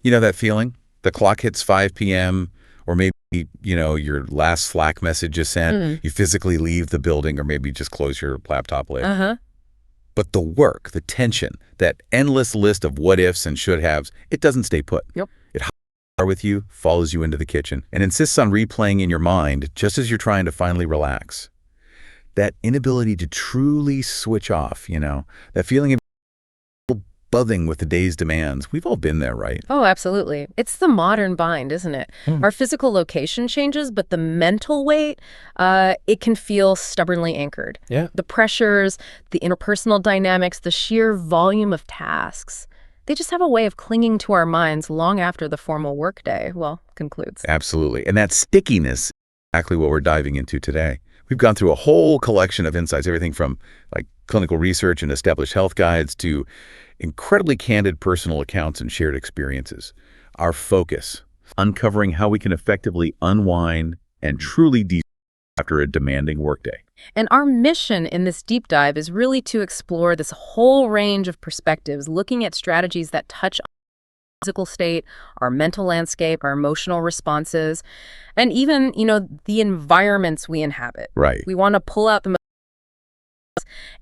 You know that feeling? The clock hits 5 p.m. or maybe, your last Slack message is sent. You physically leave the building or maybe just close your laptop lid. But the work, the tension, that endless list of what ifs and should haves, it doesn't stay put. Yep. It hides with you, follows you into the kitchen, and insists on replaying in your mind just as you're trying to finally relax. That inability to truly switch off, that feeling of buzzing with the day's demands. We've all been there, right? Oh, absolutely. It's the modern bind, isn't it? Our physical location changes, but the mental weight, it can feel stubbornly anchored. Yeah. The pressures, the interpersonal dynamics, the sheer volume of tasks, they just have a way of clinging to our minds long after the formal workday, concludes. Absolutely. And that stickiness is exactly what we're diving into today. We've gone through a whole collection of insights, everything from clinical research and established health guides to incredibly candid personal accounts and shared experiences. Our focus, uncovering how we can effectively unwind and truly after a demanding workday. And our mission in this deep dive is really to explore this whole range of perspectives, looking at strategies that touch on our physical state, our mental landscape, our emotional responses, and even, the environments we inhabit. Right. We want to pull out the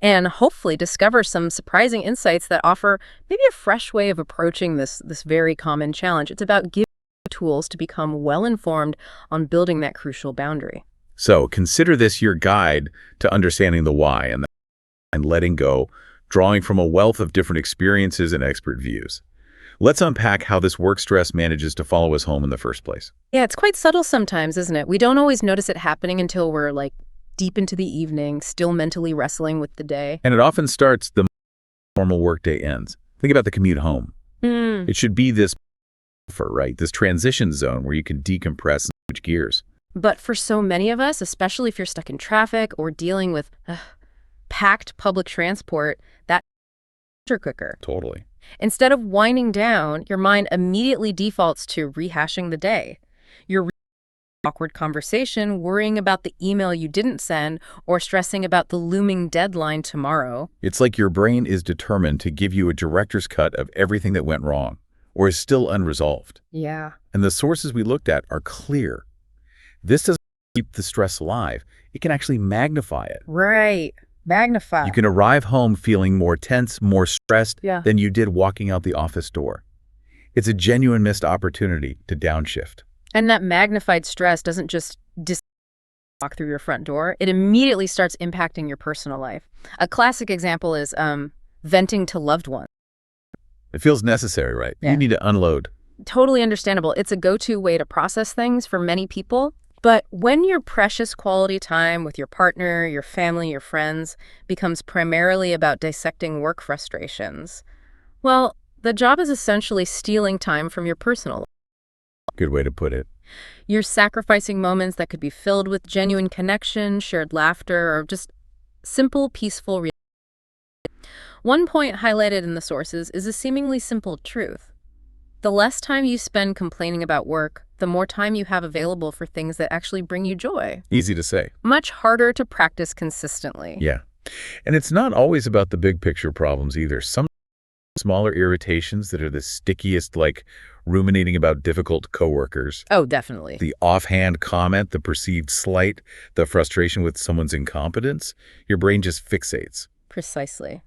and hopefully discover some surprising insights that offer maybe a fresh way of approaching this very common challenge. It's about giving tools to become well-informed on building that crucial boundary. So consider this your guide to understanding the why and letting go, drawing from a wealth of different experiences and expert views. Let's unpack how this work stress manages to follow us home in the first place. Yeah, it's quite subtle sometimes, isn't it? We don't always notice it happening until we're deep into the evening, still mentally wrestling with the day. And it often starts the normal workday ends. Think about the commute home. It should be this this transition zone where you can decompress and switch gears. But for so many of us, especially if you're stuck in traffic or dealing with packed public transport, that quicker. Totally. Instead of winding down, your mind immediately defaults to rehashing the day. You're awkward conversation, worrying about the email you didn't send, or stressing about the looming deadline tomorrow. It's like your brain is determined to give you a director's cut of everything that went wrong or is still unresolved. Yeah. And the sources we looked at are clear. This doesn't keep the stress alive. It can actually magnify it. Right. Magnify. You can arrive home feeling more tense, more stressed than you did walking out the office door. It's a genuine missed opportunity to downshift. And that magnified stress doesn't just walk through your front door. It immediately starts impacting your personal life. A classic example is venting to loved ones. It feels necessary, right? Yeah. You need to unload. Totally understandable. It's a go-to way to process things for many people. But when your precious quality time with your partner, your family, your friends becomes primarily about dissecting work frustrations, well, the job is essentially stealing time from your personal life. Good way to put it. You're sacrificing moments that could be filled with genuine connection, shared laughter, or just simple, peaceful relationship. One point highlighted in the sources is a seemingly simple truth. The less time you spend complaining about work, the more time you have available for things that actually bring you joy. Easy to say. Much harder to practice consistently. Yeah. And it's not always about the big picture problems either. Some smaller irritations that are the stickiest, like ruminating about difficult coworkers. Oh, definitely. The offhand comment, the perceived slight, the frustration with someone's incompetence. Your brain just fixates. Precisely.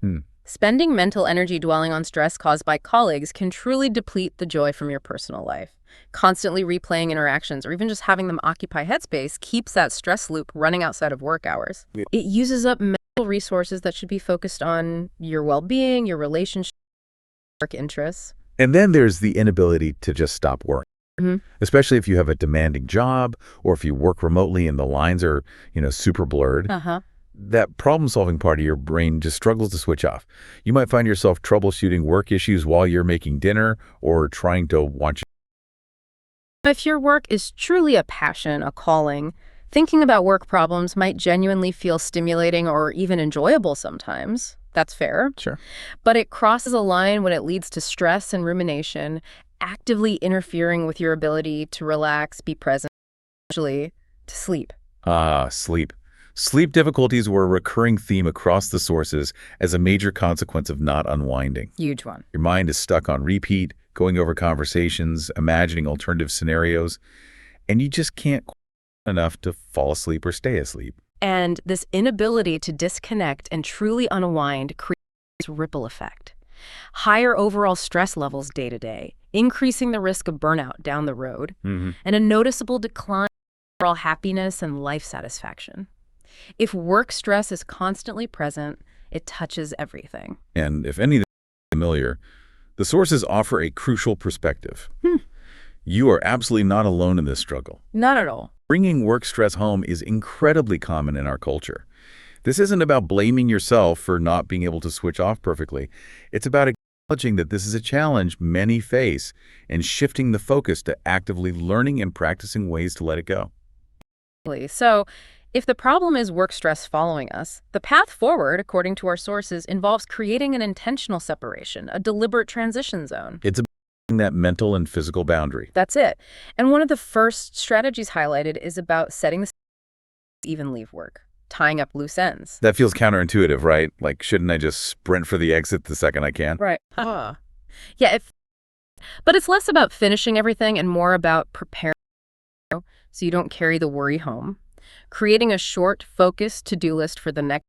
Spending mental energy dwelling on stress caused by colleagues can truly deplete the joy from your personal life. Constantly replaying interactions or even just having them occupy headspace keeps that stress loop running outside of work hours. It uses up mental resources that should be focused on your well-being, your relationship, work interests. And then there's the inability to just stop working, especially if you have a demanding job or if you work remotely and the lines are, super blurred. That problem-solving part of your brain just struggles to switch off. You might find yourself troubleshooting work issues while you're making dinner or trying to watch. If your work is truly a passion, a calling, thinking about work problems might genuinely feel stimulating or even enjoyable sometimes. That's fair. Sure. But it crosses a line when it leads to stress and rumination, actively interfering with your ability to relax, be present, actually to sleep. Sleep. Sleep difficulties were a recurring theme across the sources as a major consequence of not unwinding. Huge one. Your mind is stuck on repeat, going over conversations, imagining alternative scenarios, and you just can't enough to fall asleep or stay asleep. And this inability to disconnect and truly unwind creates a ripple effect. Higher overall stress levels day to day, increasing the risk of burnout down the road, and a noticeable decline in overall happiness and life satisfaction. If work stress is constantly present, it touches everything. And if anything is familiar, the sources offer a crucial perspective. You are absolutely not alone in this struggle. Not at all. Bringing work stress home is incredibly common in our culture. This isn't about blaming yourself for not being able to switch off perfectly. It's about acknowledging that this is a challenge many face and shifting the focus to actively learning and practicing ways to let it go. So, if the problem is work stress following us, the path forward, according to our sources, involves creating an intentional separation, a deliberate transition zone. It's about that mental and physical boundary. That's it. And one of the first strategies highlighted is about setting the even leave work, tying up loose ends. That feels counterintuitive, right? Like, shouldn't I just sprint for the exit the second I can? Right. Yeah, but it's less about finishing everything and more about preparing so you don't carry the worry home. Creating a short, focused to-do list for the next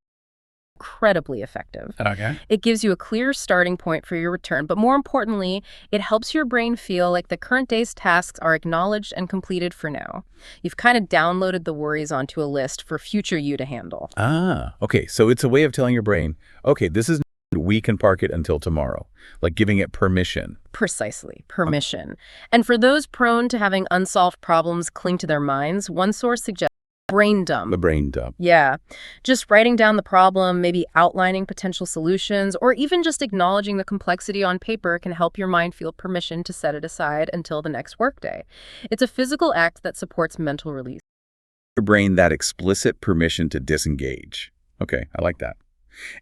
incredibly effective. Okay. It gives you a clear starting point for your return, but more importantly, it helps your brain feel like the current day's tasks are acknowledged and completed for now. You've kind of downloaded the worries onto a list for future you to handle. Okay. So it's a way of telling your brain, okay, this is we can park it until tomorrow, like giving it permission. Precisely, permission. And for those prone to having unsolved problems cling to their minds, one source suggests brain dump. The brain dump. Yeah. Just writing down the problem, maybe outlining potential solutions, or even just acknowledging the complexity on paper can help your mind feel permission to set it aside until the next workday. It's a physical act that supports mental release. Your brain that explicit permission to disengage. Okay, I like that.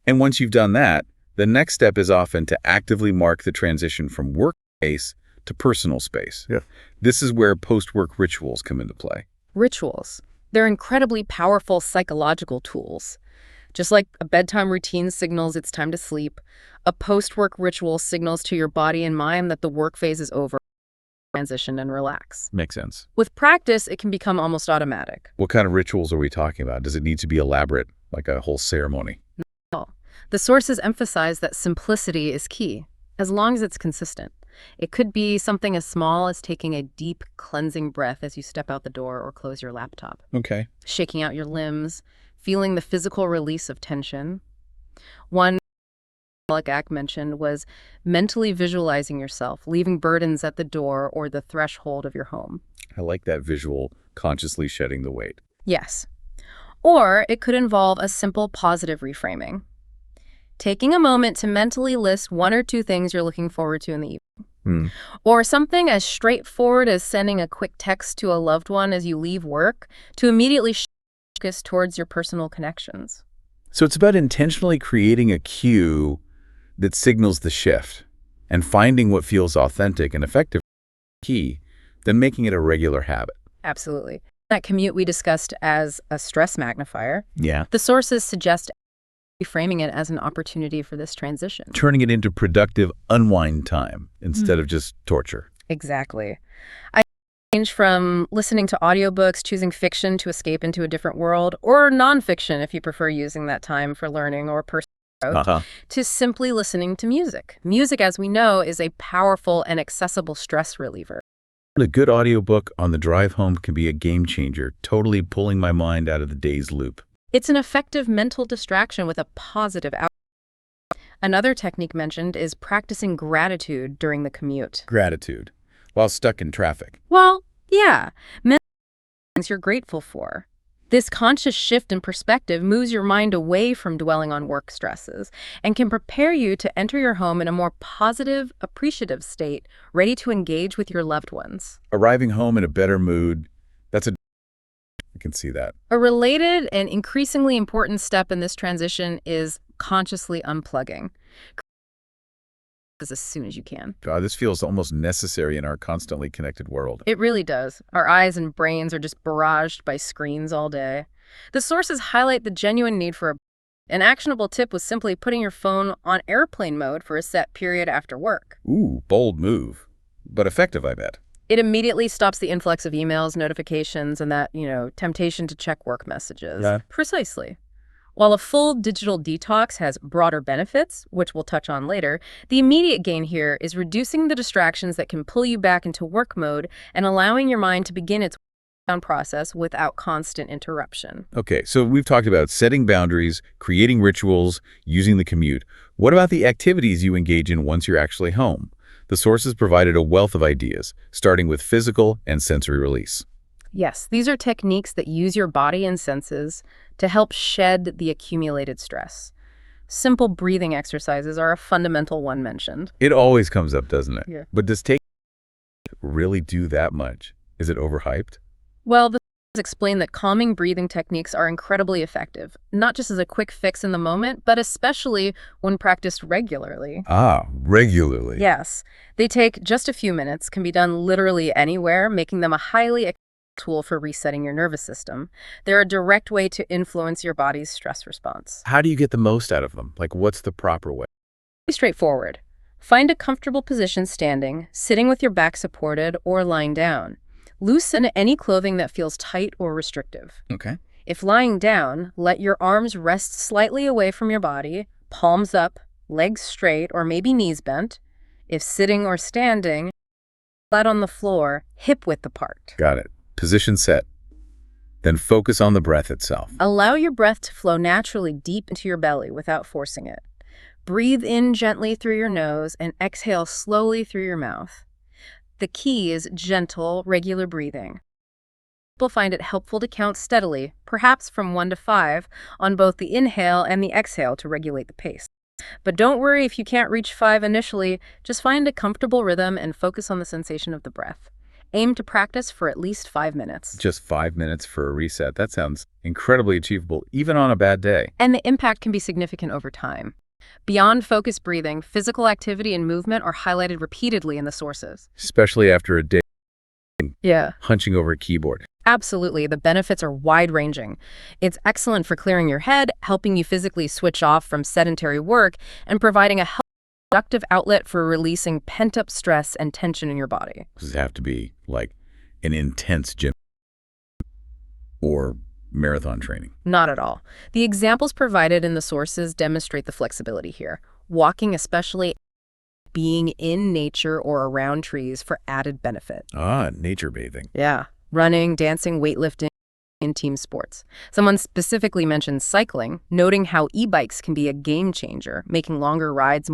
And once you've done that, the next step is often to actively mark the transition from work space to personal space. Yeah. This is where post-work rituals come into play. Rituals. They're incredibly powerful psychological tools. Just like a bedtime routine signals it's time to sleep, a post-work ritual signals to your body and mind that the work phase is over, transition and relax. Makes sense. With practice, it can become almost automatic. What kind of rituals are we talking about? Does it need to be elaborate, like a whole ceremony? No. The sources emphasize that simplicity is key, as long as it's consistent. It could be something as small as taking a deep, cleansing breath as you step out the door or close your laptop. Okay. Shaking out your limbs, feeling the physical release of tension. One act mentioned was mentally visualizing yourself, leaving burdens at the door or the threshold of your home. I like that visual, consciously shedding the weight. Yes. Or it could involve a simple positive reframing. Taking a moment to mentally list one or two things you're looking forward to in the evening. Or something as straightforward as sending a quick text to a loved one as you leave work to immediately focus towards your personal connections. So it's about intentionally creating a cue that signals the shift and finding what feels authentic and effective key, then making it a regular habit. Absolutely. That commute we discussed as a stress magnifier. Yeah. The sources suggest reframing it as an opportunity for this transition. Turning it into productive unwind time instead of just torture. Exactly. I range from listening to audiobooks, choosing fiction to escape into a different world, or nonfiction if you prefer using that time for learning or personal growth, to simply listening to music. Music, as we know, is a powerful and accessible stress reliever. A good audiobook on the drive home can be a game changer, totally pulling my mind out of the day's loop. It's an effective mental distraction with a positive outcome. Another technique mentioned is practicing gratitude during the commute. Gratitude, while stuck in traffic. Well, yeah, many things you're grateful for. This conscious shift in perspective moves your mind away from dwelling on work stresses and can prepare you to enter your home in a more positive, appreciative state, ready to engage with your loved ones. Arriving home in a better mood, I can see that. A related and increasingly important step in this transition is consciously unplugging. As soon as you can. God, this feels almost necessary in our constantly connected world. It really does. Our eyes and brains are just barraged by screens all day. The sources highlight the genuine need for an actionable tip was simply putting your phone on airplane mode for a set period after work. Ooh, bold move. but effective, I bet. It immediately stops the influx of emails, notifications, and that, temptation to check work messages. Yeah. Precisely. While a full digital detox has broader benefits, which we'll touch on later, the immediate gain here is reducing the distractions that can pull you back into work mode and allowing your mind to begin its down process without constant interruption. Okay, so we've talked about setting boundaries, creating rituals, using the commute. What about the activities you engage in once you're actually home? The sources provided a wealth of ideas, starting with physical and sensory release. Yes, these are techniques that use your body and senses to help shed the accumulated stress. Simple breathing exercises are a fundamental one mentioned. It always comes up, doesn't it? Yeah. But does taking really do that much? Is it overhyped? Well, the explain that calming breathing techniques are incredibly effective, not just as a quick fix in the moment, but especially when practiced regularly. Ah, regularly. Yes, they take just a few minutes, can be done literally anywhere, making them a highly effective tool for resetting your nervous system. They're a direct way to influence your body's stress response. How do you get the most out of them? Like, what's the proper way? Pretty straightforward. Find a comfortable position standing, sitting with your back supported, or lying down. Loosen any clothing that feels tight or restrictive. Okay. If lying down, let your arms rest slightly away from your body, palms up, legs straight, or maybe knees bent. If sitting or standing, flat on the floor, hip width apart. Got it. Position set. Then focus on the breath itself. Allow your breath to flow naturally deep into your belly without forcing it. Breathe in gently through your nose and exhale slowly through your mouth. The key is gentle, regular breathing. People find it helpful to count steadily, perhaps from 1 to 5, on both the inhale and the exhale to regulate the pace. But don't worry if you can't reach 5 initially, just find a comfortable rhythm and focus on the sensation of the breath. Aim to practice for at least 5 minutes. Just 5 minutes for a reset. That sounds incredibly achievable, even on a bad day. And the impact can be significant over time. Beyond focused breathing, physical activity and movement are highlighted repeatedly in the sources. Especially after a day Yeah. hunching over a keyboard. Absolutely. The benefits are wide-ranging. It's excellent for clearing your head, helping you physically switch off from sedentary work, and providing a productive outlet for releasing pent-up stress and tension in your body. Does it have to be like an intense gym or marathon training? Not at all. The examples provided in the sources demonstrate the flexibility here. Walking, especially being in nature or around trees for added benefit. Ah, nature bathing. Yeah. Running, dancing, weightlifting, in team sports. Someone specifically mentioned cycling, noting how e-bikes can be a game changer, making longer rides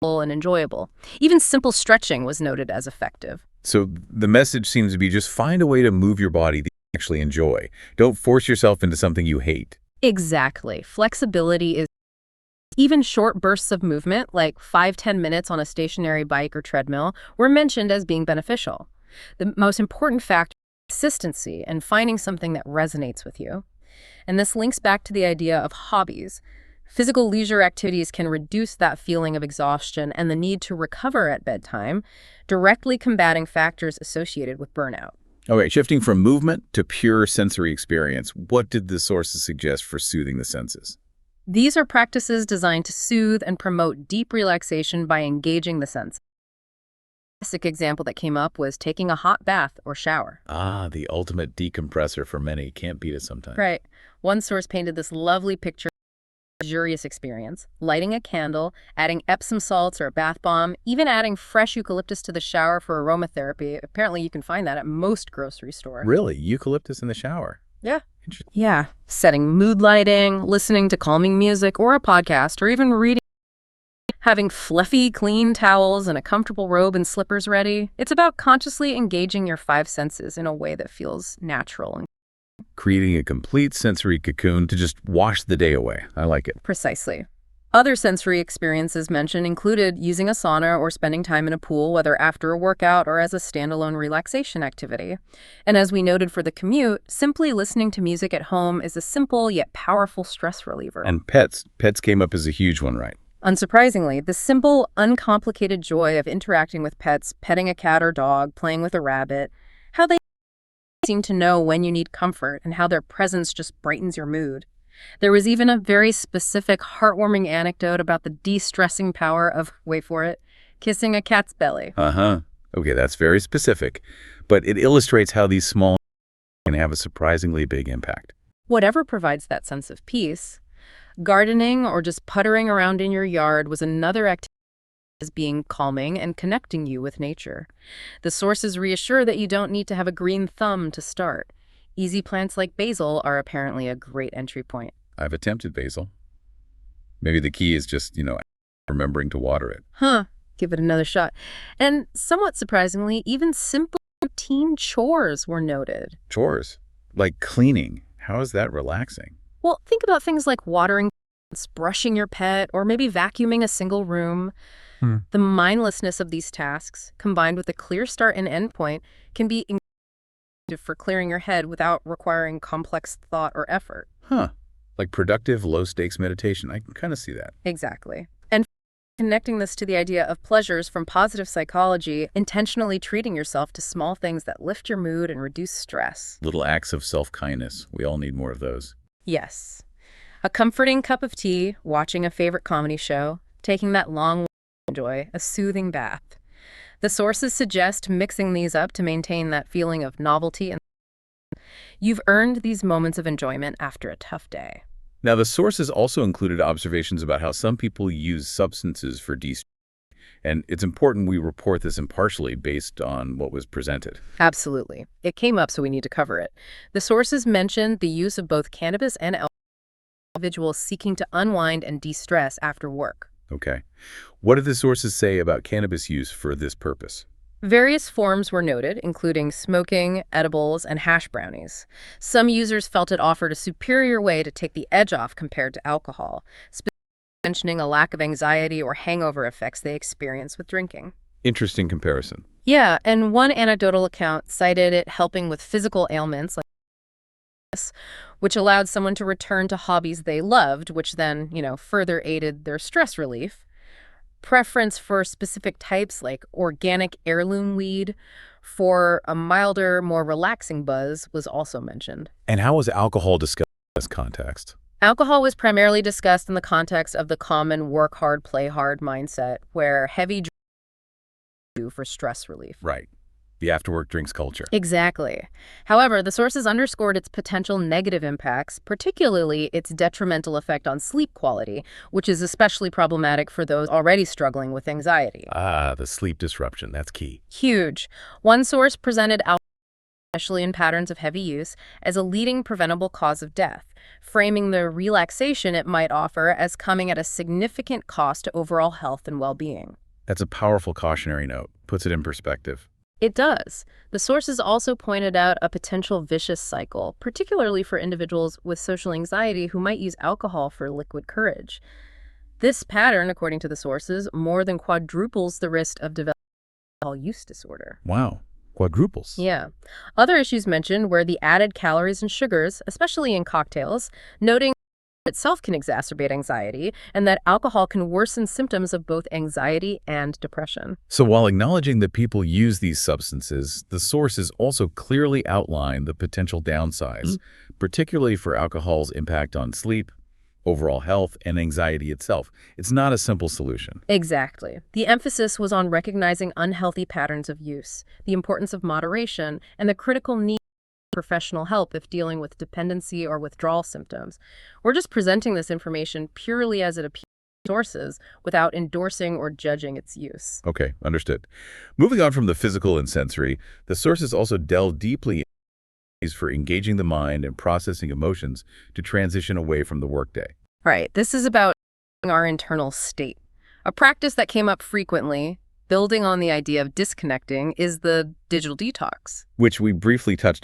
more and enjoyable. Even simple stretching was noted as effective. So the message seems to be just find a way to move your body that you actually enjoy. Don't force yourself into something you hate. Exactly. Flexibility is even short bursts of movement, like 5-10 minutes on a stationary bike or treadmill, were mentioned as being beneficial. The most important factor is consistency and finding something that resonates with you. And this links back to the idea of hobbies. Physical leisure activities can reduce that feeling of exhaustion and the need to recover at bedtime, directly combating factors associated with burnout. Okay, shifting from movement to pure sensory experience, what did the sources suggest for soothing the senses? These are practices designed to soothe and promote deep relaxation by engaging the senses. A classic example that came up was taking a hot bath or shower. Ah, the ultimate decompressor for many. Can't beat it sometimes. Right. One source painted this lovely picture of a luxurious experience, lighting a candle, adding Epsom salts or a bath bomb, even adding fresh eucalyptus to the shower for aromatherapy. Apparently you can find that at most grocery stores. Really? Eucalyptus in the shower? Yeah. Interesting. Yeah. Setting mood lighting, listening to calming music or a podcast, or even reading. Having fluffy, clean towels and a comfortable robe and slippers ready. It's about consciously engaging your 5 senses in a way that feels natural and Creating a complete sensory cocoon to just wash the day away. I like it. precisely. Other sensory experiences mentioned included using a sauna or spending time in a pool, whether after a workout or as a standalone relaxation activity. And as we noted for the commute, simply listening to music at home is a simple yet powerful stress reliever. And pets. Pets came up as a huge one, right? Unsurprisingly, the simple, uncomplicated joy of interacting with pets, petting a cat or dog, playing with a rabbit, how they seem to know when you need comfort and how their presence just brightens your mood. There was even a very specific, heartwarming anecdote about the de-stressing power of, wait for it, kissing a cat's belly. Uh-huh. Okay, that's very specific, but it illustrates how these small can have a surprisingly big impact. Whatever provides that sense of peace. Gardening or just puttering around in your yard was another activity as being calming and connecting you with nature. The sources reassure that you don't need to have a green thumb to start. Easy plants like basil are apparently a great entry point. I've attempted basil. Maybe the key is just, remembering to water it. Huh, give it another shot. And somewhat surprisingly, even simple routine chores were noted. Chores, like cleaning. How is that relaxing? Well, think about things like watering, brushing your pet, or maybe vacuuming a single room. The mindlessness of these tasks, combined with a clear start and end point, can be effective for clearing your head without requiring complex thought or effort. Huh. Like productive, low-stakes meditation. I can kind of see that. Exactly. And connecting this to the idea of pleasures from positive psychology, intentionally treating yourself to small things that lift your mood and reduce stress. Little acts of self-kindness. We all need more of those. Yes. A comforting cup of tea, watching a favorite comedy show, taking that long walk to enjoy, a soothing bath. The sources suggest mixing these up to maintain that feeling of novelty, and you've earned these moments of enjoyment after a tough day. Now, the sources also included observations about how some people use substances for de-stress, and it's important we report this impartially based on what was presented. Absolutely. It came up, so we need to cover it. The sources mentioned the use of both cannabis and alcohol for individuals seeking to unwind and de-stress after work. Okay. What did the sources say about cannabis use for this purpose? Various forms were noted, including smoking, edibles, and hash brownies. Some users felt it offered a superior way to take the edge off compared to alcohol, specifically mentioning a lack of anxiety or hangover effects they experience with drinking. Interesting comparison. Yeah, and one anecdotal account cited it helping with physical ailments like this, which allowed someone to return to hobbies they loved, which then, further aided their stress relief. Preference for specific types like organic heirloom weed for a milder, more relaxing buzz was also mentioned. And how was alcohol discussed in this context? Alcohol was primarily discussed in the context of the common work hard, play hard mindset, where heavy drinking for stress relief. Right. The after-work drinks culture. Exactly. However, the sources underscored its potential negative impacts, particularly its detrimental effect on sleep quality, which is especially problematic for those already struggling with anxiety. Ah, the sleep disruption. That's key. Huge. One source presented alcohol, especially in patterns of heavy use, as a leading preventable cause of death, framing the relaxation it might offer as coming at a significant cost to overall health and well-being. That's a powerful cautionary note. Puts it in perspective. It does. The sources also pointed out a potential vicious cycle, particularly for individuals with social anxiety who might use alcohol for liquid courage. This pattern, according to the sources, more than quadruples the risk of developing alcohol use disorder. Wow. Quadruples. Yeah. Other issues mentioned were the added calories and sugars, especially in cocktails, noting itself can exacerbate anxiety, and that alcohol can worsen symptoms of both anxiety and depression. So while acknowledging that people use these substances, the sources also clearly outline the potential downsides, particularly for alcohol's impact on sleep, overall health, and anxiety itself. It's not a simple solution. Exactly. The emphasis was on recognizing unhealthy patterns of use, the importance of moderation, and the critical need professional help if dealing with dependency or withdrawal symptoms. We're just presenting this information purely as it appears to sources without endorsing or judging its use. Okay, understood. Moving on from the physical and sensory, the sources also delve deeply into ways for engaging the mind and processing emotions to transition away from the workday. Right. This is about our internal state. A practice that came up frequently, building on the idea of disconnecting, is the digital detox. Which we briefly touched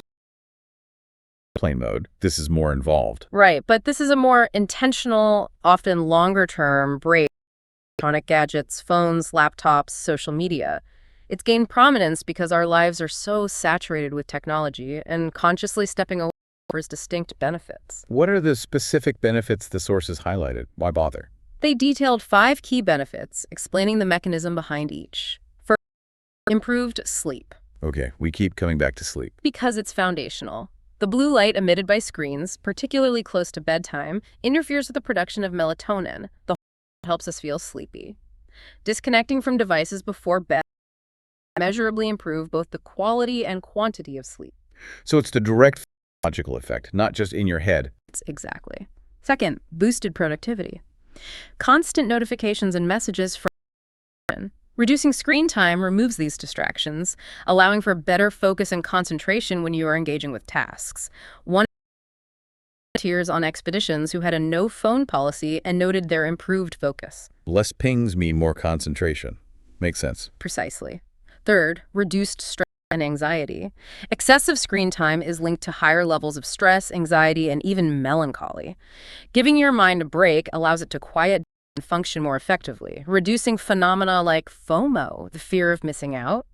plane mode. This is more involved. Right, but this is a more intentional, often longer-term break from electronic gadgets, phones, laptops, social media. It's gained prominence because our lives are so saturated with technology, and consciously stepping away offers distinct benefits. What are the specific benefits the sources highlighted? Why bother? They detailed 5 key benefits, explaining the mechanism behind each. First, improved sleep. Okay, we keep coming back to sleep. Because it's foundational. The blue light emitted by screens, particularly close to bedtime, interferes with the production of melatonin, the hormone that helps us feel sleepy. Disconnecting from devices before bed measurably improve both the quality and quantity of sleep. So it's the direct physiological effect, not just in your head. Exactly. Second, boosted productivity. Constant notifications and messages from reducing screen time removes these distractions, allowing for better focus and concentration when you are engaging with tasks. One volunteers on expeditions who had a no-phone policy and noted their improved focus. Less pings mean more concentration. Makes sense. Precisely. Third, reduced stress and anxiety. Excessive screen time is linked to higher levels of stress, anxiety, and even melancholy. Giving your mind a break allows it to quiet and function more effectively, reducing phenomena like FOMO, the fear of missing out,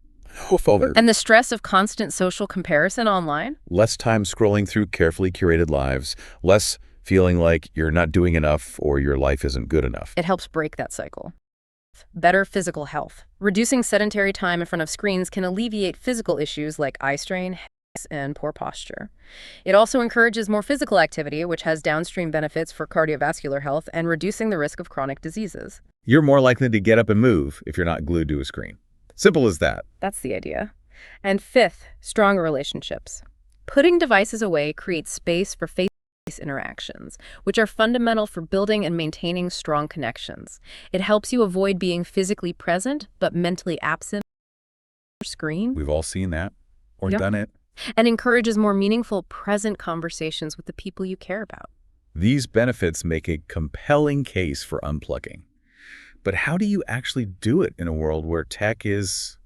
and the stress of constant social comparison online. Less time scrolling through carefully curated lives, less feeling like you're not doing enough or your life isn't good enough. It helps break that cycle. Better physical health. Reducing sedentary time in front of screens can alleviate physical issues like eye strain, headaches, and poor posture. It also encourages more physical activity, which has downstream benefits for cardiovascular health and reducing the risk of chronic diseases. You're more likely to get up and move if you're not glued to a screen. Simple as that. That's the idea. And fifth, stronger relationships. Putting devices away creates space for face-to-face interactions, which are fundamental for building and maintaining strong connections. It helps you avoid being physically present but mentally absent from your screen. We've all seen that or Yep. done it. And encourages more meaningful, present conversations with the people you care about. These benefits make a compelling case for unplugging. But how do you actually do it in a world where tech is,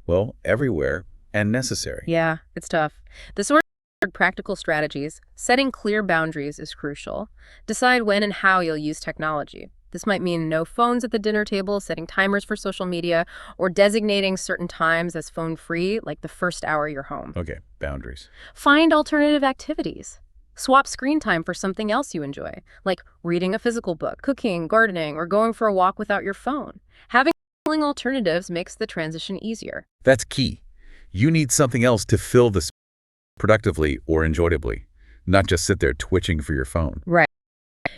well, everywhere and necessary? Yeah, it's tough. The sort of practical strategies, setting clear boundaries is crucial. Decide when and how you'll use technology. This might mean no phones at the dinner table, setting timers for social media, or designating certain times as phone-free, like the first hour you're home. Okay, boundaries. Find alternative activities. Swap screen time for something else you enjoy, like reading a physical book, cooking, gardening, or going for a walk without your phone. Having alternatives makes the transition easier. That's key. You need something else to fill the space productively or enjoyably, not just sit there twitching for your phone. Right.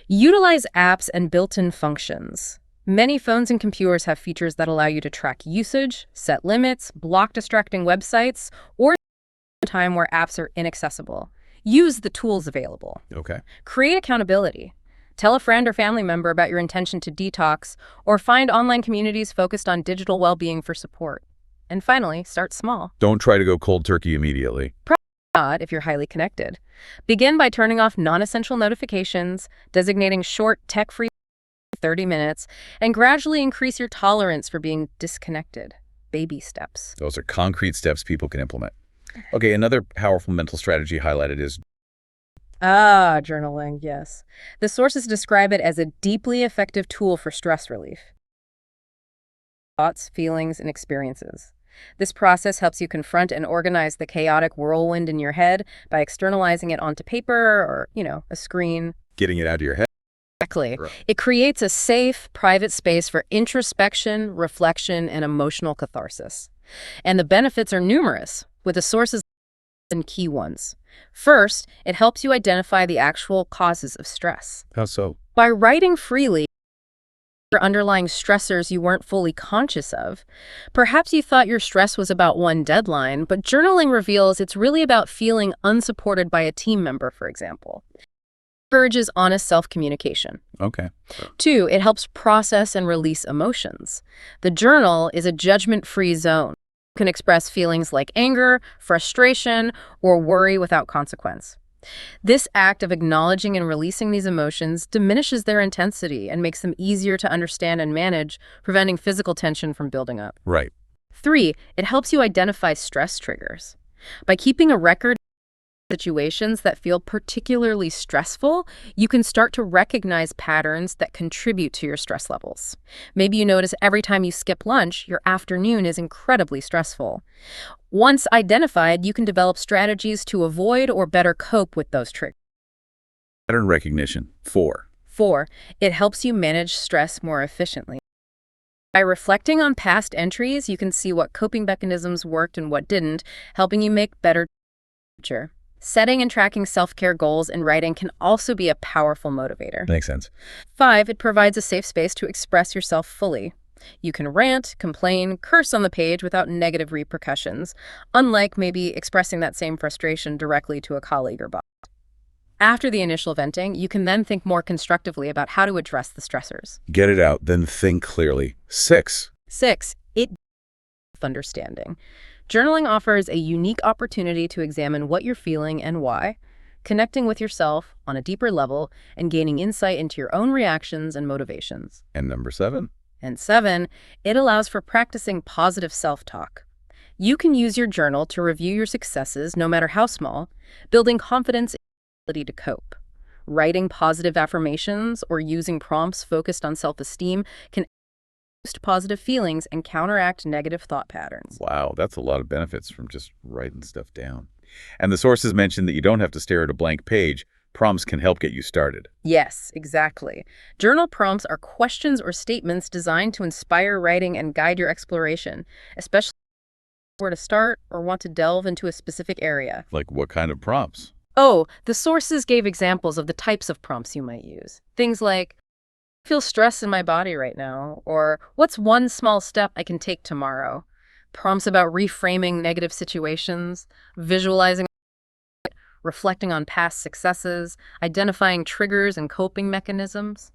Utilize apps and built-in functions. Many phones and computers have features that allow you to track usage, set limits, block distracting websites, or time where apps are inaccessible. Use the tools available. Okay. Create accountability. Tell a friend or family member about your intention to detox, or find online communities focused on digital well-being for support. And finally, start small. Don't try to go cold turkey immediately. If you're highly connected. Begin by turning off non-essential notifications, designating short, tech-free 30 minutes, and gradually increase your tolerance for being disconnected. Baby steps. Those are concrete steps people can implement. Okay, another powerful mental strategy highlighted is Journaling, yes. The sources describe it as a deeply effective tool for stress relief. Thoughts, feelings, and experiences. This process helps you confront and organize the chaotic whirlwind in your head by externalizing it onto paper or, a screen. getting it out of your head. Exactly. Right. It creates a safe, private space for introspection, reflection, and emotional catharsis. And the benefits are numerous, with the sources and key ones. First, it helps you identify the actual causes of stress. How so? By writing freely your underlying stressors you weren't fully conscious of, perhaps you thought your stress was about one deadline, but journaling reveals it's really about feeling unsupported by a team member, for example. It encourages honest self-communication. Okay. 2, it helps process and release emotions. The journal is a judgment-free zone. You can express feelings like anger, frustration, or worry without consequence. This act of acknowledging and releasing these emotions diminishes their intensity and makes them easier to understand and manage, preventing physical tension from building up. Right. 3, it helps you identify stress triggers. By keeping a record of situations that feel particularly stressful, you can start to recognize patterns that contribute to your stress levels. Maybe you notice every time you skip lunch, your afternoon is incredibly stressful. Once identified, you can develop strategies to avoid or better cope with those triggers. Pattern recognition. 4. 4, it helps you manage stress more efficiently. By reflecting on past entries, you can see what coping mechanisms worked and what didn't, helping you make better future. Setting and tracking self-care goals in writing can also be a powerful motivator. Makes sense. 5, it provides a safe space to express yourself fully. You can rant, complain, curse on the page without negative repercussions, unlike maybe expressing that same frustration directly to a colleague or boss. After the initial venting, you can then think more constructively about how to address the stressors. Get it out, then think clearly. 6. 6. It understanding. Journaling offers a unique opportunity to examine what you're feeling and why, connecting with yourself on a deeper level and gaining insight into your own reactions and motivations. And number 7? And 7, it allows for practicing positive self-talk. You can use your journal to review your successes, no matter how small, building confidence and ability to cope. Writing positive affirmations or using prompts focused on self-esteem can boost positive feelings and counteract negative thought patterns. Wow, that's a lot of benefits from just writing stuff down. And the sources mention that you don't have to stare at a blank page. Prompts can help get you started. Yes, exactly. Journal prompts are questions or statements designed to inspire writing and guide your exploration, especially where to start or want to delve into a specific area. Like what kind of prompts? Oh, the sources gave examples of the types of prompts you might use. Things like, I feel stress in my body right now, or what's one small step I can take tomorrow? Prompts about reframing negative situations, visualizing, reflecting on past successes, identifying triggers and coping mechanisms,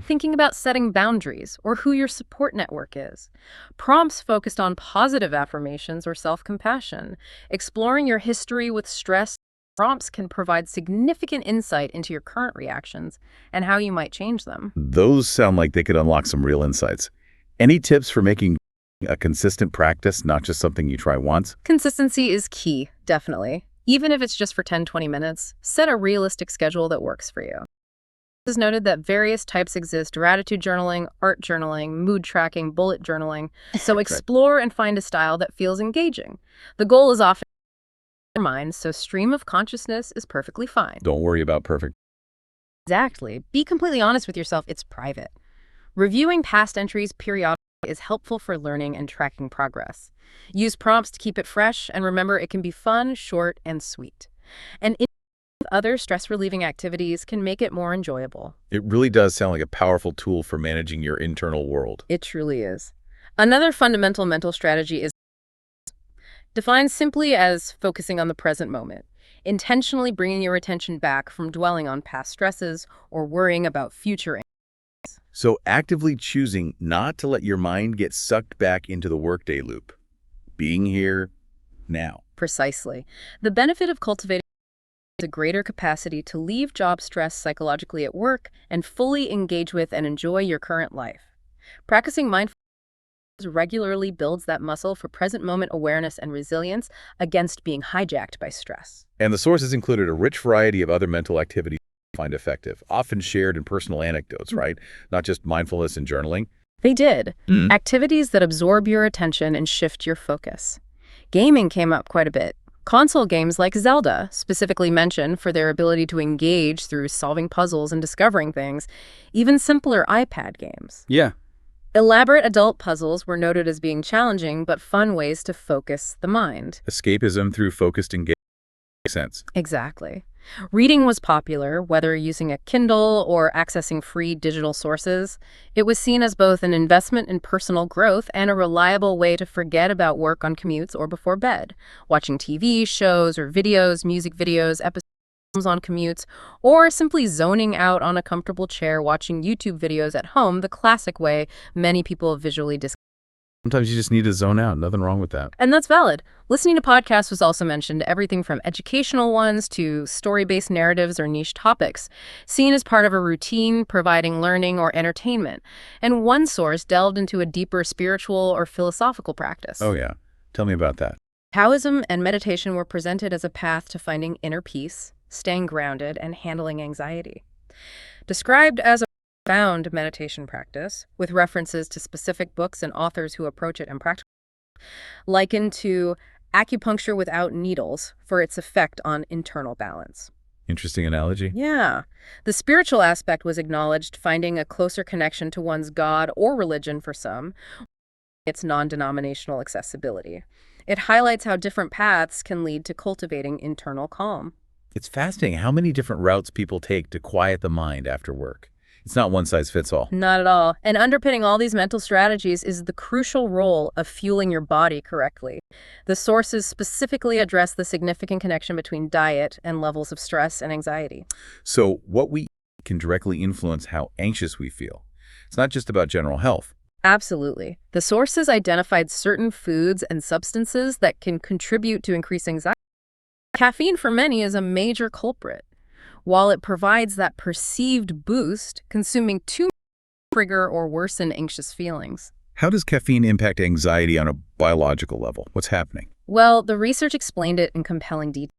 thinking about setting boundaries or who your support network is. Prompts focused on positive affirmations or self-compassion, exploring your history with stress. Prompts can provide significant insight into your current reactions and how you might change them. Those sound like they could unlock some real insights. Any tips for making a consistent practice, not just something you try once? Consistency is key, definitely. Even if it's just for 10-20 minutes, set a realistic schedule that works for you. It is noted that various types exist: gratitude journaling, art journaling, mood tracking, bullet journaling. So explore and find a style that feels engaging. The goal is often your mind, so stream of consciousness is perfectly fine. Don't worry about perfect. Exactly. Be completely honest with yourself. It's private. Reviewing past entries periodically is helpful for learning and tracking progress. Use prompts to keep it fresh, and remember, it can be fun, short, and sweet. And other stress-relieving activities can make it more enjoyable. It really does sound like a powerful tool for managing your internal world. It truly is. Another fundamental mental strategy is defined simply as focusing on the present moment, intentionally bringing your attention back from dwelling on past stresses or worrying about future. So actively choosing not to let your mind get sucked back into the workday loop. Being here now. Precisely. The benefit of cultivating a greater capacity to leave job stress psychologically at work and fully engage with and enjoy your current life. Practicing mindfulness regularly builds that muscle for present moment awareness and resilience against being hijacked by stress. And the sources included a rich variety of other mental activities you find effective, often shared in personal anecdotes, right? Not just mindfulness and journaling. They did. Activities that absorb your attention and shift your focus. Gaming came up quite a bit. Console games like Zelda, specifically mentioned for their ability to engage through solving puzzles and discovering things. Even simpler iPad games. Yeah. Elaborate adult puzzles were noted as being challenging but fun ways to focus the mind. Escapism through focused engagement makes sense. Exactly. Reading was popular, whether using a Kindle or accessing free digital sources. It was seen as both an investment in personal growth and a reliable way to forget about work on commutes or before bed. Watching TV shows or videos, music videos, episodes on commutes, or simply zoning out on a comfortable chair watching YouTube videos at home, the classic way many people visually disconnect. Sometimes you just need to zone out. Nothing wrong with that. And that's valid. Listening to podcasts was also mentioned, everything from educational ones to story-based narratives or niche topics, seen as part of a routine providing learning or entertainment. And one source delved into a deeper spiritual or philosophical practice. Oh, yeah. Tell me about that. Taoism and meditation were presented as a path to finding inner peace, staying grounded, and handling anxiety. Described as a profound meditation practice, with references to specific books and authors who approach it in practical, likened to acupuncture without needles for its effect on internal balance. Interesting analogy. Yeah. The spiritual aspect was acknowledged, finding a closer connection to one's God or religion for some, its non-denominational accessibility. It highlights how different paths can lead to cultivating internal calm. It's fascinating how many different routes people take to quiet the mind after work. It's not one size fits all. Not at all. And underpinning all these mental strategies is the crucial role of fueling your body correctly. The sources specifically address the significant connection between diet and levels of stress and anxiety. So what we eat can directly influence how anxious we feel. It's not just about general health. Absolutely. The sources identified certain foods and substances that can contribute to increased anxiety. Caffeine for many is a major culprit. While it provides that perceived boost, consuming too much can trigger or worsen anxious feelings. How does caffeine impact anxiety on a biological level? What's happening? Well, the research explained it in compelling detail.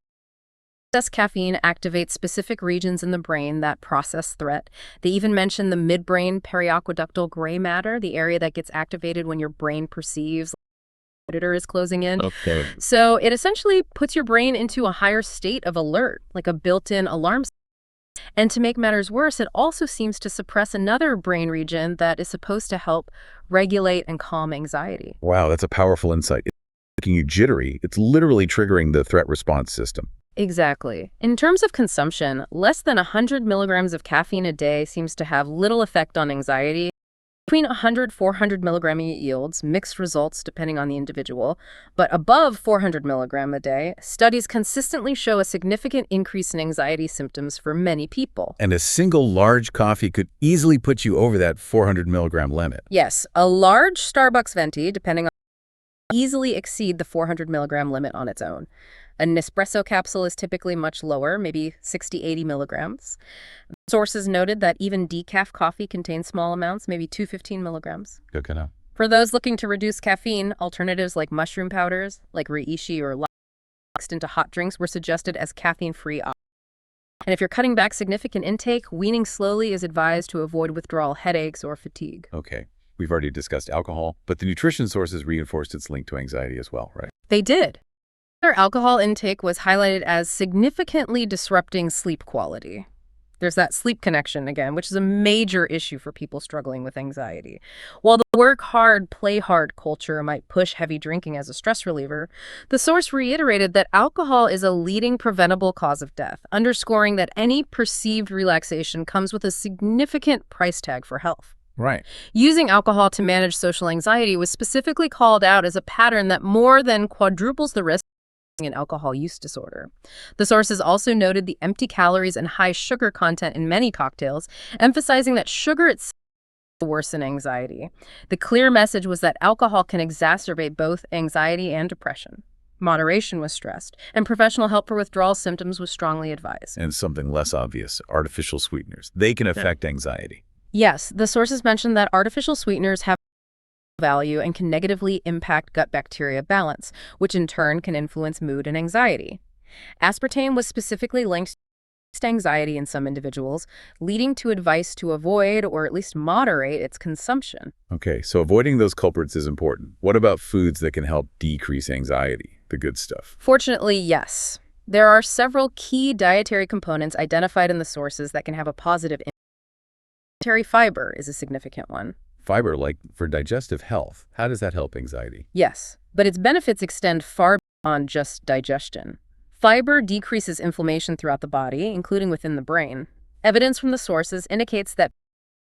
Excess caffeine activates specific regions in the brain that process threat. They even mention the midbrain periaqueductal gray matter, the area that gets activated when your brain perceives a predator is closing in. Okay. So it essentially puts your brain into a higher state of alert, like a built-in alarm system. And to make matters worse, it also seems to suppress another brain region that is supposed to help regulate and calm anxiety. Wow, that's a powerful insight. It's making you jittery. It's literally triggering the threat response system. Exactly. In terms of consumption, less than 100 milligrams of caffeine a day seems to have little effect on anxiety. Between 100-400 milligram yields, mixed results depending on the individual, but above 400 milligram a day, studies consistently show a significant increase in anxiety symptoms for many people. And a single large coffee could easily put you over that 400 milligram limit. Yes, a large Starbucks venti, depending on easily exceed the 400 milligram limit on its own. An espresso capsule is typically much lower, maybe 60-80 milligrams. Sources noted that even decaf coffee contains small amounts, maybe 215 milligrams. Good to know. For those looking to reduce caffeine, alternatives like mushroom powders, like reishi or lime, mixed into hot drinks were suggested as caffeine-free options. And if you're cutting back significant intake, weaning slowly is advised to avoid withdrawal headaches or fatigue. Okay. We've already discussed alcohol, but the nutrition sources reinforced its link to anxiety as well, right? They did. Their alcohol intake was highlighted as significantly disrupting sleep quality. There's that sleep connection again, which is a major issue for people struggling with anxiety. While the work hard, play hard culture might push heavy drinking as a stress reliever, the source reiterated that alcohol is a leading preventable cause of death, underscoring that any perceived relaxation comes with a significant price tag for health. Right. Using alcohol to manage social anxiety was specifically called out as a pattern that more than quadruples the risk an alcohol use disorder. The sources also noted the empty calories and high sugar content in many cocktails, emphasizing that sugar itself can worsen anxiety. The clear message was that alcohol can exacerbate both anxiety and depression. Moderation was stressed, and professional help for withdrawal symptoms was strongly advised. And something less obvious, artificial sweeteners. They can affect anxiety. Yes, the sources mentioned that artificial sweeteners have value and can negatively impact gut bacteria balance, which in turn can influence mood and anxiety. Aspartame was specifically linked to anxiety in some individuals, leading to advice to avoid or at least moderate its consumption. Okay, so avoiding those culprits is important. What about foods that can help decrease anxiety, the good stuff? Fortunately, yes. There are several key dietary components identified in the sources that can have a positive impact. Dietary fiber is a significant one. Fiber, like for digestive health, how does that help anxiety? Yes, but its benefits extend far beyond just digestion. Fiber decreases inflammation throughout the body, including within the brain. Evidence from the sources indicates that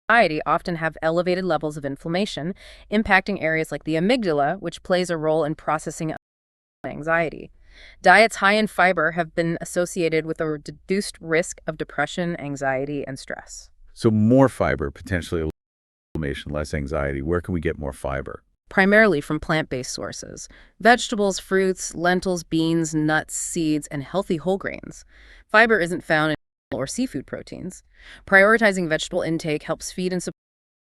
anxiety often have elevated levels of inflammation, impacting areas like the amygdala, which plays a role in processing anxiety. Diets high in fiber have been associated with a reduced risk of depression, anxiety, and stress. So more fiber, potentially inflammation, less anxiety. Where can we get more fiber? Primarily from plant-based sources. Vegetables, fruits, lentils, beans, nuts, seeds, and healthy whole grains. Fiber isn't found in animal or seafood proteins. Prioritizing vegetable intake helps feed and support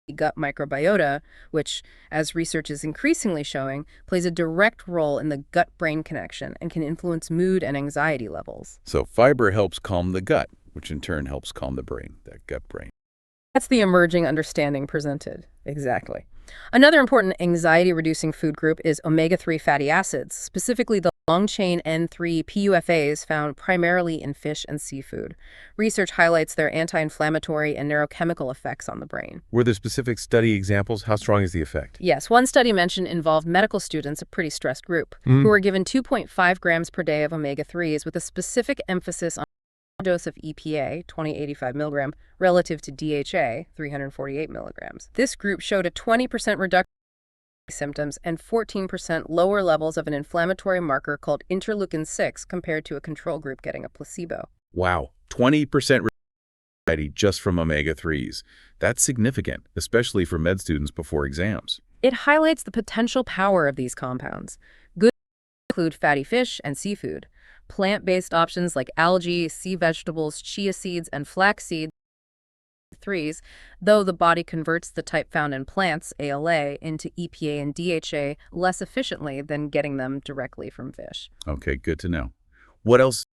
the gut microbiota, which, as research is increasingly showing, plays a direct role in the gut-brain connection and can influence mood and anxiety levels. So fiber helps calm the gut, which in turn helps calm the brain, that gut brain. That's the emerging understanding presented. Exactly. Another important anxiety-reducing food group is omega-3 fatty acids, specifically the long-chain N3 PUFAs found primarily in fish and seafood. Research highlights their anti-inflammatory and neurochemical effects on the brain. Were there specific study examples? How strong is the effect? Yes, one study mentioned involved medical students, a pretty stressed group, who were given 2.5 grams per day of omega-3s with a specific emphasis on dose of EPA, 2085 milligram, relative to DHA, 348 milligrams. This group showed a 20% reduction in symptoms and 14% lower levels of an inflammatory marker called interleukin-6 compared to a control group getting a placebo. Wow, 20% just from omega-3s. That's significant, especially for med students before exams. It highlights the potential power of these compounds. Good include fatty fish and seafood. Plant-based options like algae, sea vegetables, chia seeds, and flax seeds, threes, though the body converts the type found in plants, ALA, into EPA and DHA less efficiently than getting them directly from fish. Okay, good to know. What else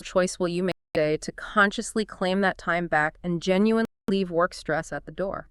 choice will you make today to consciously claim that time back and genuinely leave work stress at the door?